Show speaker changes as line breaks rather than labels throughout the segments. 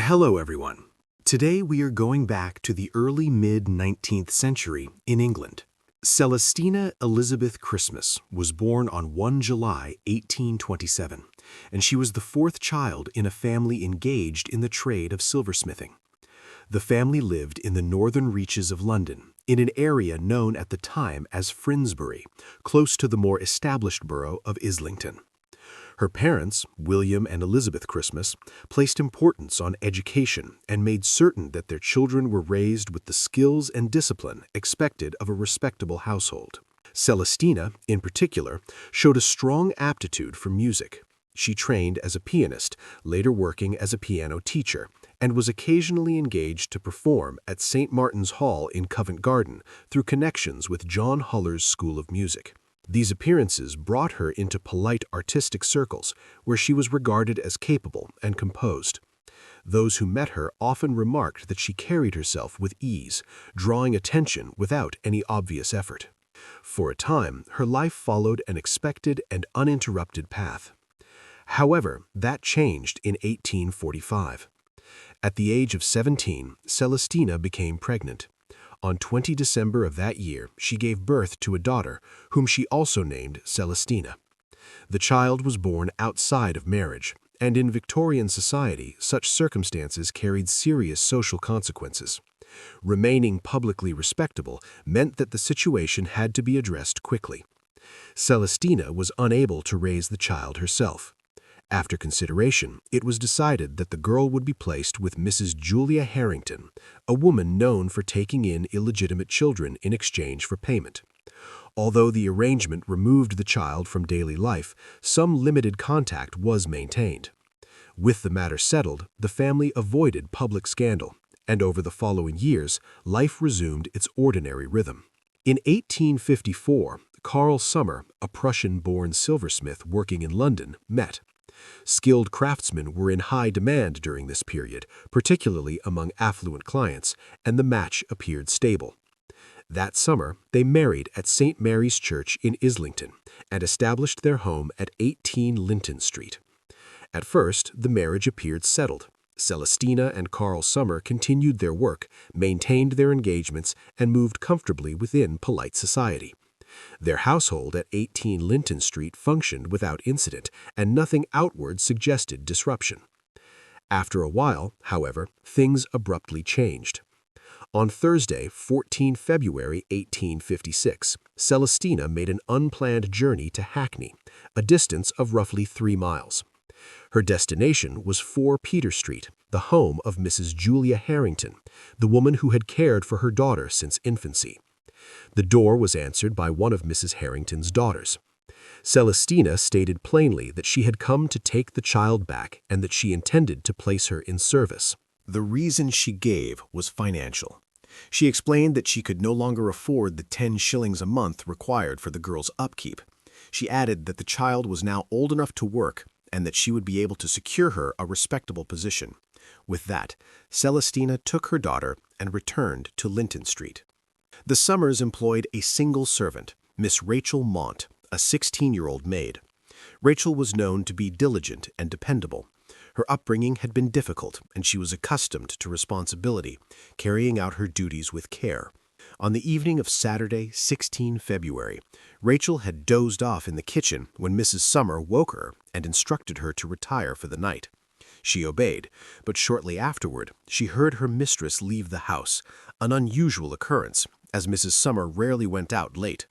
Hello, everyone. Today we are going back to the early mid-19th century in England. Celestina Elizabeth Christmas was born on 1 July 1827, and she was the fourth child in a family engaged in the trade of silversmithing. The family lived in the northern reaches of London, in an area known at the time as Finsbury, close to the more established borough of Islington. Her parents, William and Elizabeth Christmas, placed importance on education and made certain that their children were raised with the skills and discipline expected of a respectable household. Celestina, in particular, showed a strong aptitude for music. She trained as a pianist, later working as a piano teacher, and was occasionally engaged to perform at St. Martin's Hall in Covent Garden through connections with John Huller's School of Music. These appearances brought her into polite artistic circles, where she was regarded as capable and composed. Those who met her often remarked that she carried herself with ease, drawing attention without any obvious effort. For a time, her life followed an expected and uninterrupted path. However, that changed in 1845. At the age of 17, Celestina became pregnant. On 20 December of that year, she gave birth to a daughter, whom she also named Celestina. The child was born outside of marriage, and in Victorian society, such circumstances carried serious social consequences. Remaining publicly respectable meant that the situation had to be addressed quickly. Celestina was unable to raise the child herself. After consideration, it was decided that the girl would be placed with Mrs. Julia Harrington, a woman known for taking in illegitimate children in exchange for payment. Although the arrangement removed the child from daily life, some limited contact was maintained. With the matter settled, the family avoided public scandal, and over the following years, life resumed its ordinary rhythm. In 1854, Carl Summer, a Prussian-born silversmith working in London, met. Skilled craftsmen were in high demand during this period, particularly among affluent clients, and the match appeared stable. That summer, they married at St. Mary's Church in Islington and established their home at 18 Linton Street. At first, the marriage appeared settled. Celestina and Carl Summer continued their work, maintained their engagements, and moved comfortably within polite society. Their household at 18 Linton Street functioned without incident, and nothing outward suggested disruption. After a while, however, things abruptly changed. On Thursday, 14 February 1856, Celestina made an unplanned journey to Hackney, a distance of roughly 3 miles. Her destination was 4 Peter Street, the home of Mrs. Julia Harrington, the woman who had cared for her daughter since infancy. The door was answered by one of Mrs. Harrington's daughters. Celestina stated plainly that she had come to take the child back and that she intended to place her in service. The reason she gave was financial. She explained that she could no longer afford the 10 shillings a month required for the girl's upkeep. She added that the child was now old enough to work and that she would be able to secure her a respectable position. With that, Celestina took her daughter and returned to Linton Street. The Summers employed a single servant, Miss Rachel Mont, a 16-year-old maid. Rachel was known to be diligent and dependable. Her upbringing had been difficult, and she was accustomed to responsibility, carrying out her duties with care. On the evening of Saturday, 16 February, Rachel had dozed off in the kitchen when Mrs. Summer woke her and instructed her to retire for the night. She obeyed, but shortly afterward, she heard her mistress leave the house, an unusual occurrence, as Mrs. Summer rarely went out late.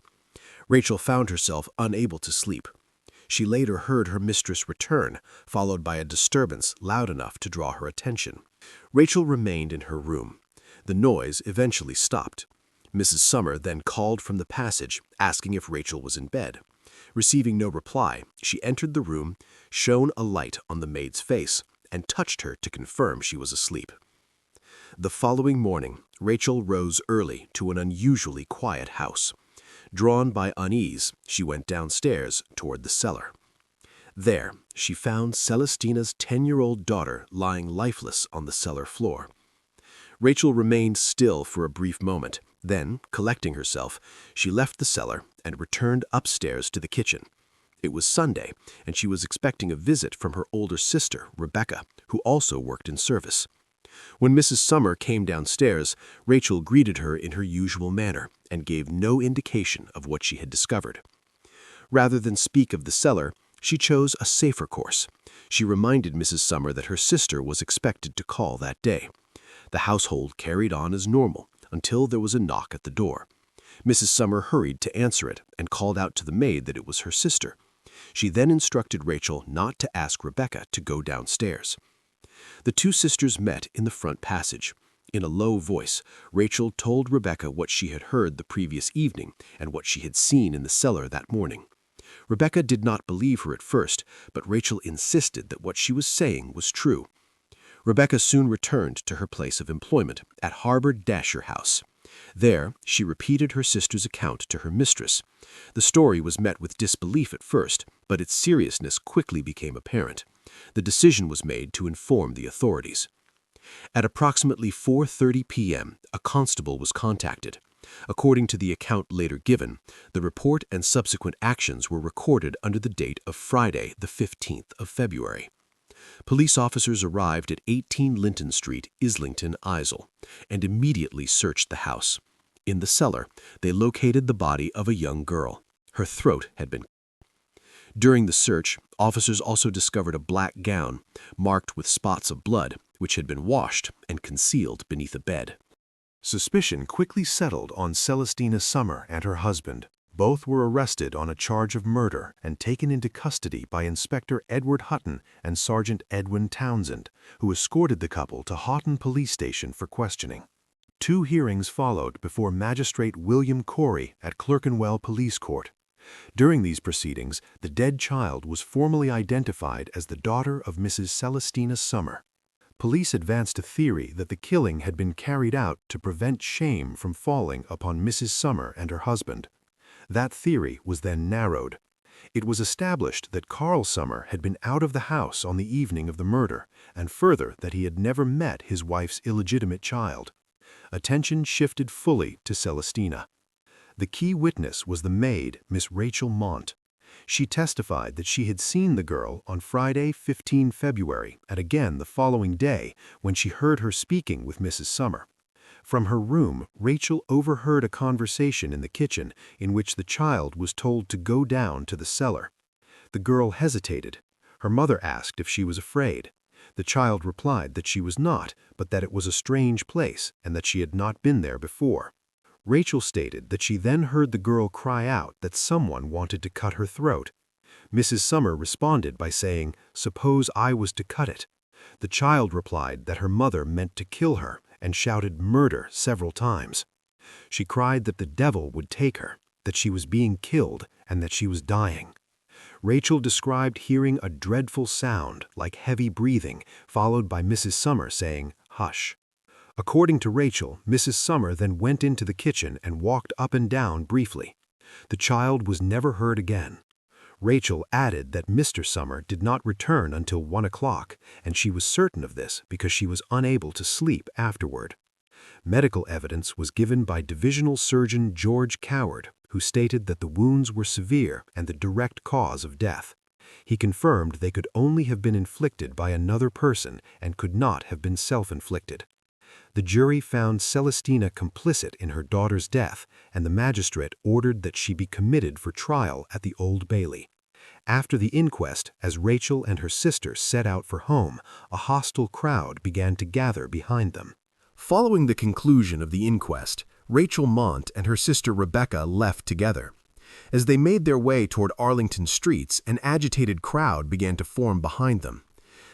Rachel found herself unable to sleep. She later heard her mistress return, followed by a disturbance loud enough to draw her attention. Rachel remained in her room. The noise eventually stopped. Mrs. Summer then called from the passage, asking if Rachel was in bed. Receiving no reply, she entered the room, shone a light on the maid's face, and touched her to confirm she was asleep. The following morning, Rachel rose early to an unusually quiet house. Drawn by unease, she went downstairs toward the cellar. There, she found Celestina's 10-year-old daughter lying lifeless on the cellar floor. Rachel remained still for a brief moment. Then, collecting herself, she left the cellar and returned upstairs to the kitchen. It was Sunday, and she was expecting a visit from her older sister, Rebecca, who also worked in service. When Mrs. Summer came downstairs, Rachel greeted her in her usual manner and gave no indication of what she had discovered. Rather than speak of the cellar, she chose a safer course. She reminded Mrs. Summer that her sister was expected to call that day. The household carried on as normal until there was a knock at the door. Mrs. Summer hurried to answer it and called out to the maid that it was her sister. She then instructed Rachel not to ask Rebecca to go downstairs. The two sisters met in the front passage. In a low voice, Rachel told Rebecca what she had heard the previous evening and what she had seen in the cellar that morning. Rebecca did not believe her at first, but Rachel insisted that what she was saying was true. Rebecca soon returned to her place of employment at Harbor Dasher House. There, she repeated her sister's account to her mistress. The story was met with disbelief at first, but its seriousness quickly became apparent. The decision was made to inform the authorities. At approximately 4:30 p.m., a constable was contacted. According to the account later given, the report and subsequent actions were recorded under the date of Friday, the 15th of February. Police officers arrived at 18 Linton Street, Islington, Isle, and immediately searched the house. In the cellar, they located the body of a young girl. Her throat had been cut. During the search, officers also discovered a black gown, marked with spots of blood, which had been washed and concealed beneath a bed. Suspicion quickly settled on Celestina Summer and her husband. Both were arrested on a charge of murder and taken into custody by Inspector Edward Hutton and Sergeant Edwin Townsend, who escorted the couple to Houghton Police Station for questioning. 2 hearings followed before Magistrate William Corey at Clerkenwell Police Court. During these proceedings, the dead child was formally identified as the daughter of Mrs. Celestina Summer. Police advanced a theory that the killing had been carried out to prevent shame from falling upon Mrs. Summer and her husband. That theory was then narrowed. It was established that Carl Summer had been out of the house on the evening of the murder, and further that he had never met his wife's illegitimate child. Attention shifted fully to Celestina. The key witness was the maid, Miss Rachel Mont. She testified that she had seen the girl on Friday, 15 February, and again the following day when she heard her speaking with Mrs. Summer. From her room, Rachel overheard a conversation in the kitchen in which the child was told to go down to the cellar. The girl hesitated. Her mother asked if she was afraid. The child replied that she was not, but that it was a strange place and that she had not been there before. Rachel stated that she then heard the girl cry out that someone wanted to cut her throat. Mrs. Summer responded by saying, "Suppose I was to cut it." The child replied that her mother meant to kill her and shouted murder several times. She cried that the devil would take her, that she was being killed, and that she was dying. Rachel described hearing a dreadful sound like heavy breathing, followed by Mrs. Summer saying, "Hush." According to Rachel, Mrs. Summer then went into the kitchen and walked up and down briefly. The child was never heard again. Rachel added that Mr. Summer did not return until 1 o'clock, and she was certain of this because she was unable to sleep afterward. Medical evidence was given by Divisional Surgeon George Coward, who stated that the wounds were severe and the direct cause of death. He confirmed they could only have been inflicted by another person and could not have been self-inflicted. The jury found Celestina complicit in her daughter's death, and the magistrate ordered that she be committed for trial at the Old Bailey. After the inquest, as Rachel and her sister set out for home, a hostile crowd began to gather behind them. Following the conclusion of the inquest, Rachel Mont and her sister Rebecca left together. As they made their way toward Arlington streets, an agitated crowd began to form behind them.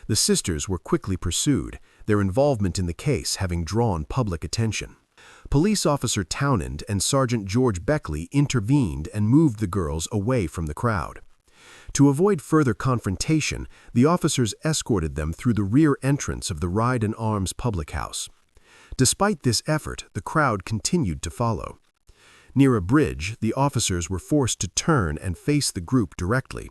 The sisters were quickly pursued, their involvement in the case having drawn public attention. Police Officer Townend and Sergeant George Beckley intervened and moved the girls away from the crowd. To avoid further confrontation, the officers escorted them through the rear entrance of the Ride and Arms public house. Despite this effort, the crowd continued to follow. Near a bridge, the officers were forced to turn and face the group directly.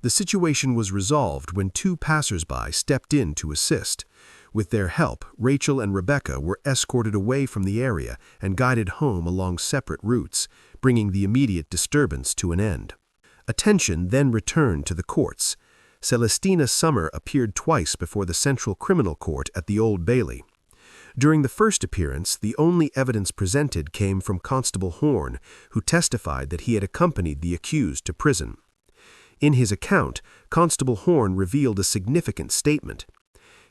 The situation was resolved when 2 passers-by stepped in to assist. With their help, Rachel and Rebecca were escorted away from the area and guided home along separate routes, bringing the immediate disturbance to an end. Attention then returned to the courts. Celestina Summer appeared twice before the Central Criminal Court at the Old Bailey. During the first appearance, the only evidence presented came from Constable Horne, who testified that he had accompanied the accused to prison. In his account, Constable Horne revealed a significant statement.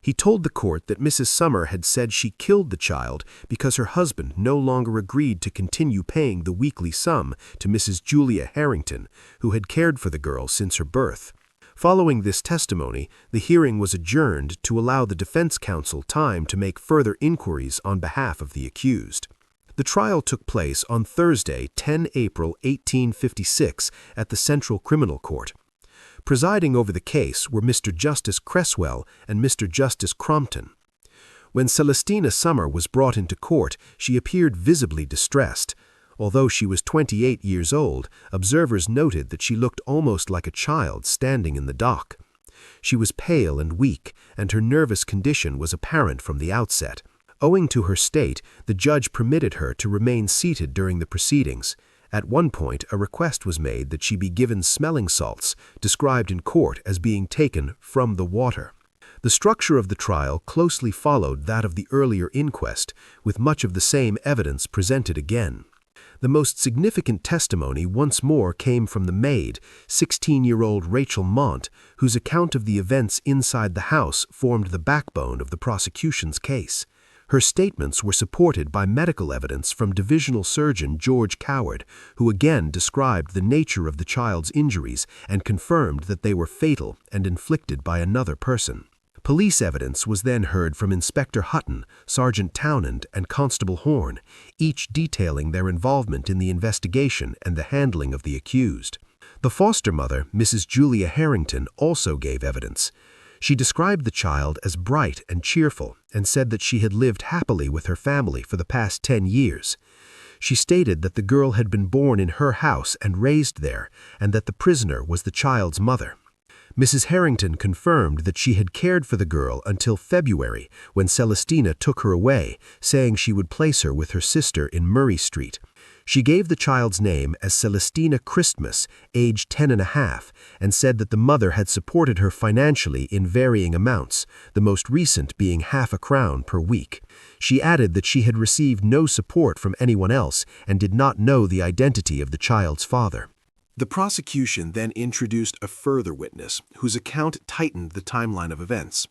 He told the court that Mrs. Summer had said she killed the child because her husband no longer agreed to continue paying the weekly sum to Mrs. Julia Harrington, who had cared for the girl since her birth. Following this testimony, the hearing was adjourned to allow the defense counsel time to make further inquiries on behalf of the accused. The trial took place on Thursday, 10 April 1856, at the Central Criminal Court. Presiding over the case were Mr. Justice Cresswell and Mr. Justice Crompton. When Celestina Summer was brought into court, she appeared visibly distressed. Although she was 28 years old, observers noted that she looked almost like a child standing in the dock. She was pale and weak, and her nervous condition was apparent from the outset. Owing to her state, the judge permitted her to remain seated during the proceedings. At one point, a request was made that she be given smelling salts, described in court as being taken from the water. The structure of the trial closely followed that of the earlier inquest, with much of the same evidence presented again. The most significant testimony once more came from the maid, 16-year-old Rachel Mont, whose account of the events inside the house formed the backbone of the prosecution's case. Her statements were supported by medical evidence from Divisional Surgeon George Coward, who again described the nature of the child's injuries and confirmed that they were fatal and inflicted by another person. Police evidence was then heard from Inspector Hutton, Sergeant Townend, and Constable Horne, each detailing their involvement in the investigation and the handling of the accused. The foster mother, Mrs. Julia Harrington, also gave evidence. She described the child as bright and cheerful and said that she had lived happily with her family for the past 10 years. She stated that the girl had been born in her house and raised there, and that the prisoner was the child's mother. Mrs. Harrington confirmed that she had cared for the girl until February, when Celestina took her away, saying she would place her with her sister in Murray Street. She gave the child's name as Celestina Christmas, aged 10 and a half, and said that the mother had supported her financially in varying amounts, the most recent being £0.50 per week. She added that she had received no support from anyone else and did not know the identity of the child's father. The prosecution then introduced a further witness, whose account tightened the timeline of events.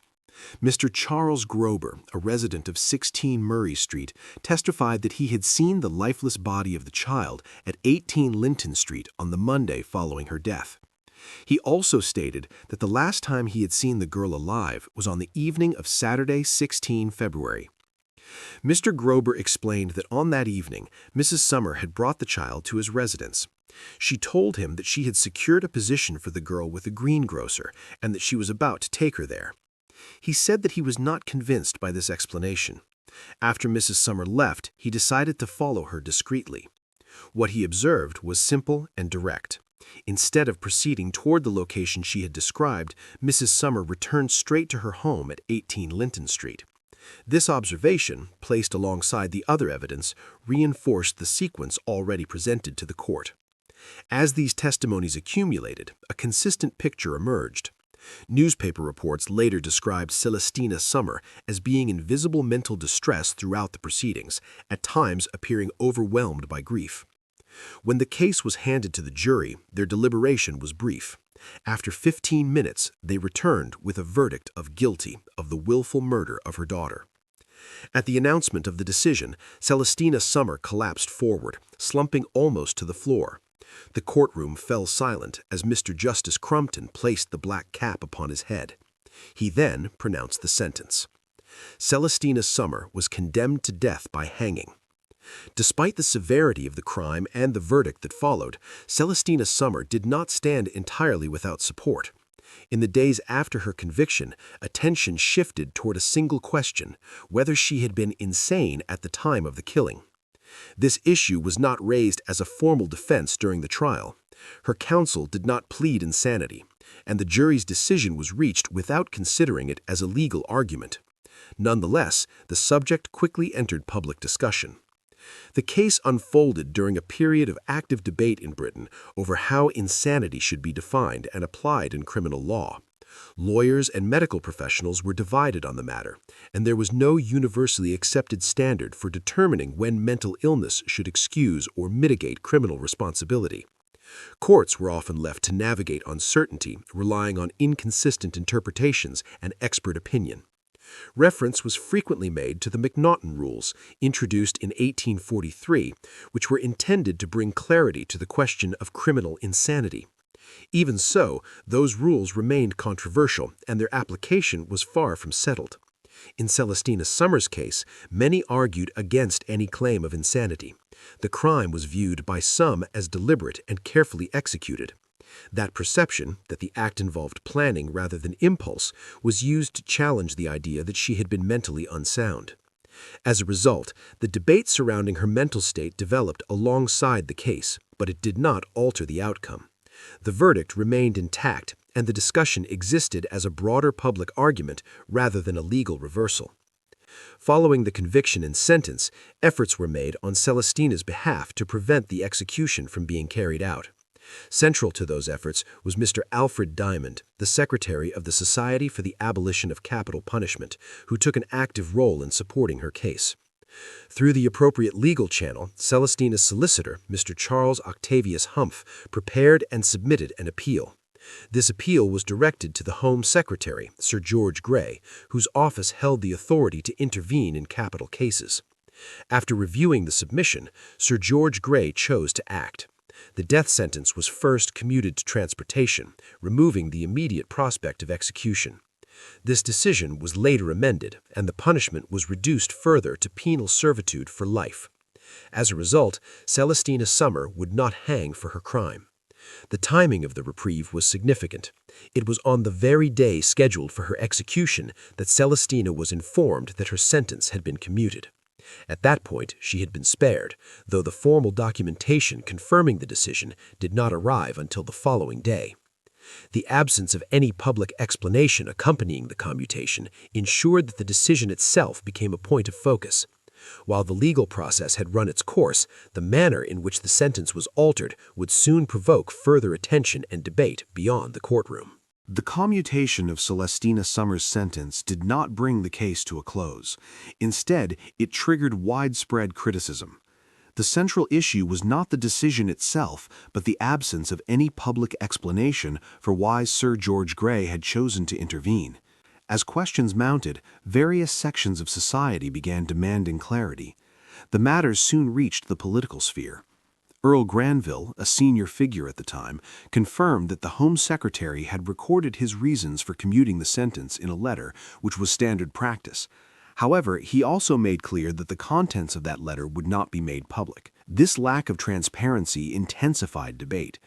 Mr. Charles Grober, a resident of 16 Murray Street, testified that he had seen the lifeless body of the child at 18 Linton Street on the Monday following her death. He also stated that the last time he had seen the girl alive was on the evening of Saturday, 16 February. Mr. Grober explained that on that evening, Mrs. Summer had brought the child to his residence. She told him that she had secured a position for the girl with a greengrocer and that she was about to take her there. He said that he was not convinced by this explanation. After Mrs. Summer left, he decided to follow her discreetly. What he observed was simple and direct. Instead of proceeding toward the location she had described, Mrs. Summer returned straight to her home at 18 Linton Street. This observation, placed alongside the other evidence, reinforced the sequence already presented to the court. As these testimonies accumulated, a consistent picture emerged. Newspaper reports later described Celestina Summer as being in visible mental distress throughout the proceedings, at times appearing overwhelmed by grief. When the case was handed to the jury, their deliberation was brief. After 15 minutes, they returned with a verdict of guilty of the willful murder of her daughter. At the announcement of the decision, Celestina Summer collapsed forward, slumping almost to the floor. The courtroom fell silent as Mr. Justice Crompton placed the black cap upon his head. He then pronounced the sentence. Celestina Summer was condemned to death by hanging. Despite the severity of the crime and the verdict that followed, Celestina Summer did not stand entirely without support. In the days after her conviction, attention shifted toward a single question: whether she had been insane at the time of the killing. This issue was not raised as a formal defense during the trial. Her counsel did not plead insanity, and the jury's decision was reached without considering it as a legal argument. Nonetheless, the subject quickly entered public discussion. The case unfolded during a period of active debate in Britain over how insanity should be defined and applied in criminal law. Lawyers and medical professionals were divided on the matter, and there was no universally accepted standard for determining when mental illness should excuse or mitigate criminal responsibility. Courts were often left to navigate uncertainty, relying on inconsistent interpretations and expert opinion. Reference was frequently made to the McNaughton Rules, introduced in 1843, which were intended to bring clarity to the question of criminal insanity. Even so, those rules remained controversial, and their application was far from settled. In Celestina Summer's case, many argued against any claim of insanity. The crime was viewed by some as deliberate and carefully executed. That perception, that the act involved planning rather than impulse, was used to challenge the idea that she had been mentally unsound. As a result, the debate surrounding her mental state developed alongside the case, but it did not alter the outcome. The verdict remained intact, and the discussion existed as a broader public argument rather than a legal reversal. Following the conviction and sentence, efforts were made on Celestina's behalf to prevent the execution from being carried out. Central to those efforts was Mr. Alfred Diamond, the secretary of the Society for the Abolition of Capital Punishment, who took an active role in supporting her case. Through the appropriate legal channel, Celestina's solicitor, Mr. Charles Octavius Humph, prepared and submitted an appeal. This appeal was directed to the Home Secretary, Sir George Grey, whose office held the authority to intervene in capital cases. After reviewing the submission, Sir George Grey chose to act. The death sentence was first commuted to transportation, removing the immediate prospect of execution. This decision was later amended, and the punishment was reduced further to penal servitude for life. As a result, Celestina Summer would not hang for her crime. The timing of the reprieve was significant. It was on the very day scheduled for her execution that Celestina was informed that her sentence had been commuted. At that point, she had been spared, though the formal documentation confirming the decision did not arrive until the following day. The absence of any public explanation accompanying the commutation ensured that the decision itself became a point of focus. While the legal process had run its course, the manner in which the sentence was altered would soon provoke further attention and debate beyond the courtroom. The commutation of Celestina Summer's sentence did not bring the case to a close. Instead, it triggered widespread criticism. The central issue was not the decision itself, but the absence of any public explanation for why Sir George Grey had chosen to intervene. As questions mounted, various sections of society began demanding clarity. The matter soon reached the political sphere. Earl Granville, a senior figure at the time, confirmed that the Home Secretary had recorded his reasons for commuting the sentence in a letter, which was standard practice. However, he also made clear that the contents of that letter would not be made public. This lack of transparency intensified debate.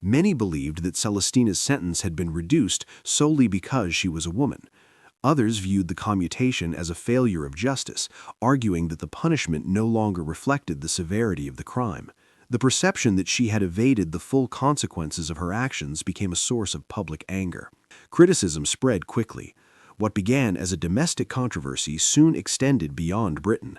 Many believed that Celestina's sentence had been reduced solely because she was a woman. Others viewed the commutation as a failure of justice, arguing that the punishment no longer reflected the severity of the crime. The perception that she had evaded the full consequences of her actions became a source of public anger. Criticism spread quickly. What began as a domestic controversy soon extended beyond Britain.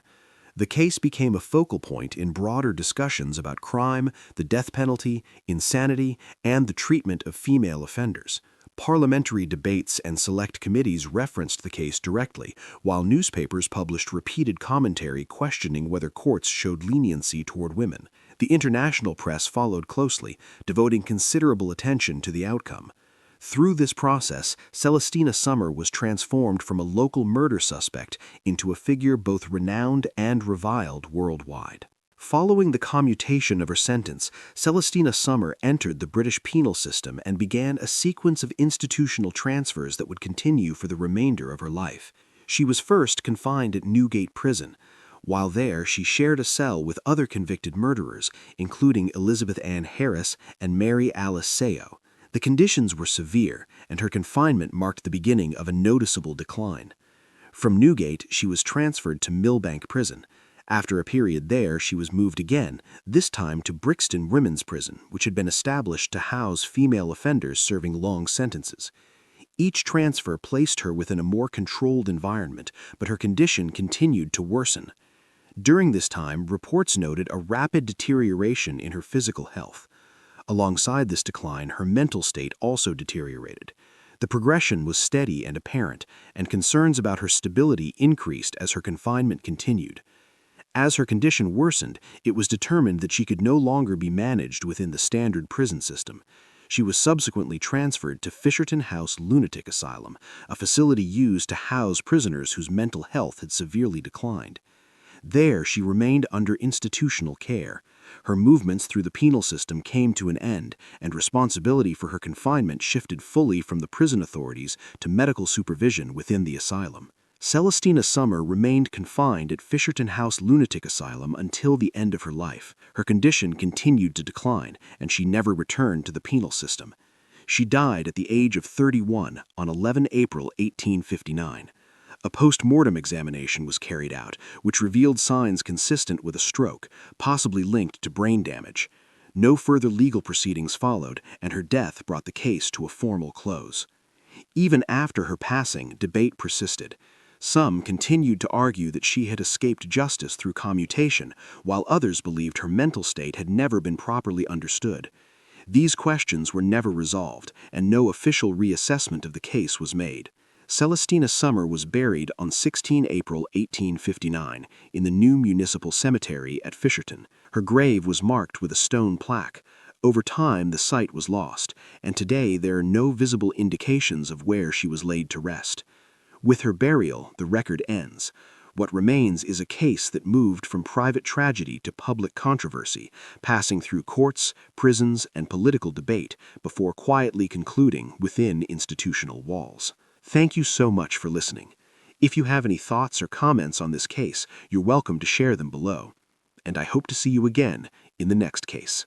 The case became a focal point in broader discussions about crime, the death penalty, insanity, and the treatment of female offenders. Parliamentary debates and select committees referenced the case directly, while newspapers published repeated commentary questioning whether courts showed leniency toward women. The international press followed closely, devoting considerable attention to the outcome. Through this process, Celestina Summer was transformed from a local murder suspect into a figure both renowned and reviled worldwide. Following the commutation of her sentence, Celestina Summer entered the British penal system and began a sequence of institutional transfers that would continue for the remainder of her life. She was first confined at Newgate Prison. While there, she shared a cell with other convicted murderers, including Elizabeth Ann Harris and Mary Alice Sayo. The conditions were severe, and her confinement marked the beginning of a noticeable decline. From Newgate, she was transferred to Millbank Prison. After a period there, she was moved again, this time to Brixton Women's Prison, which had been established to house female offenders serving long sentences. Each transfer placed her within a more controlled environment, but her condition continued to worsen. During this time, reports noted a rapid deterioration in her physical health. Alongside this decline, her mental state also deteriorated. The progression was steady and apparent, and concerns about her stability increased as her confinement continued. As her condition worsened, it was determined that she could no longer be managed within the standard prison system. She was subsequently transferred to Fisherton House Lunatic Asylum, a facility used to house prisoners whose mental health had severely declined. There, she remained under institutional care. Her movements through the penal system came to an end, and responsibility for her confinement shifted fully from the prison authorities to medical supervision within the asylum. Celestina Summer remained confined at Fisherton House Lunatic Asylum until the end of her life. Her condition continued to decline, and she never returned to the penal system. She died at the age of 31 on 11 April 1859. A post-mortem examination was carried out, which revealed signs consistent with a stroke, possibly linked to brain damage. No further legal proceedings followed, and her death brought the case to a formal close. Even after her passing, debate persisted. Some continued to argue that she had escaped justice through commutation, while others believed her mental state had never been properly understood. These questions were never resolved, and no official reassessment of the case was made. Celestina Summer was buried on 16 April 1859 in the new municipal cemetery at Fisherton. Her grave was marked with a stone plaque. Over time, the site was lost, and today there are no visible indications of where she was laid to rest. With her burial, the record ends. What remains is a case that moved from private tragedy to public controversy, passing through courts, prisons, and political debate before quietly concluding within institutional walls. Thank you so much for listening. If you have any thoughts or comments on this case, you're welcome to share them below. And I hope to see you again in the next case.